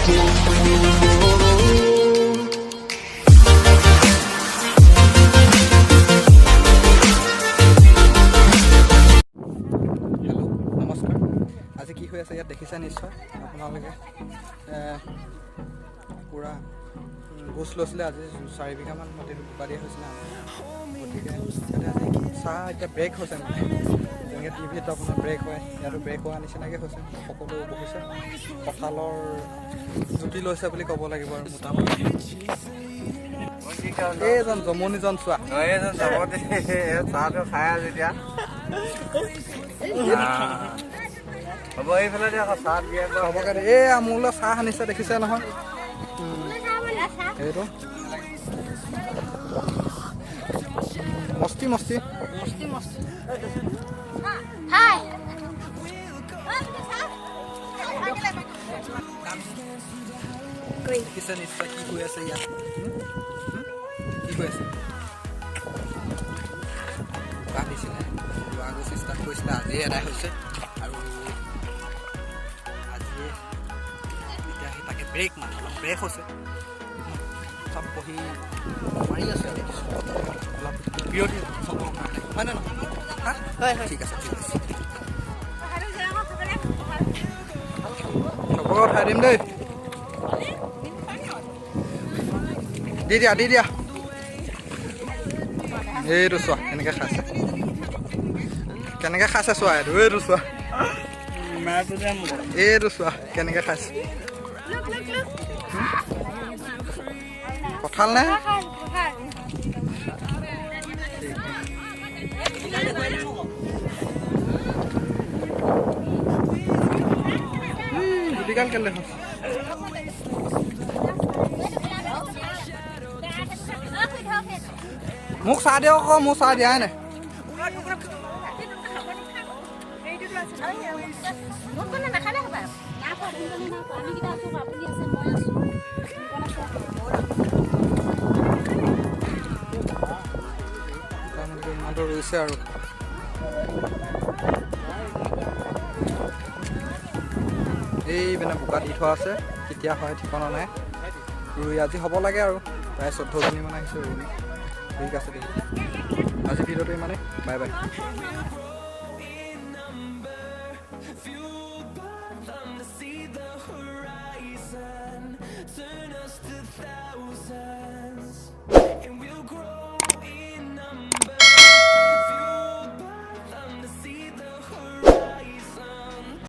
আজি কি হৈ আছে ইয়াত দেখিছে নিশ্চয় আপোনালোকে পুৰা গোছ লৈছিলে আজি 4 বিঘামান মাটি বোকা দিয়া হৈছিলে গতিকে আজি চাহ এতিয়া ব্ৰেক হৈছে মানে যেনেকৈ টিভিত আপোনাৰ ব্ৰেক হয় ইয়াতো ব্ৰেক হোৱা নিচিনাকৈ হৈছে সকলো বহিছে কঁঠালৰ জুতি লৈছে বুলি ক'ব লাগিব আৰু মোটামুটি এইজন জমনিজন চোৱা এইজন জমনি চাহটো খাই আছে এতিয়া হ'ব এইফালে দিয়া আকৌ চাহ দিয়া হ'ব কাৰণে এই আমোলৈ চাহ আনিছে দেখিছে নহয় এইটো মস্তি মস্তি দেখিছে নিশ্চয় কি হৈ আছে ইয়াত কি হৈ আছে দিছিলে যোৱা চেষ্টা কৰিছিলে আজিয়ে এদায় হৈছে আৰু আজি এতিয়া সেই তাকে ব্ৰেক মানে অলপ ব্ৰেক হৈছে চব বহি মাৰি আছে অলপ বিৰতি চবৰ কাৰণে হয় নে নহয় হয় ঠিক আছে ঠিক আছে চবকে উঠাই দিম দেই দি দিয়া এইটো চোৱা কেনেকৈ খাইছে চোৱা এইটো চোৱা এইটো চোৱা কেনেকৈ খাইছে কঁঠাল নে গুটিকাল কেলে হয় মোক চাহ দিয়ক আকৌ মোৰ চাহ দিয়াই নাই ৰৈছে আৰু এই মানে বোকা দি থোৱা আছে কেতিয়া হয় ঠিকনা নাই ৰুই আজি হ'ব লাগে আৰু প্ৰায় 14জনীমান আহিছে ৰুই ঠিক আছে দেই আজি ভিডিঅ'টো ইমানেই বাই বাই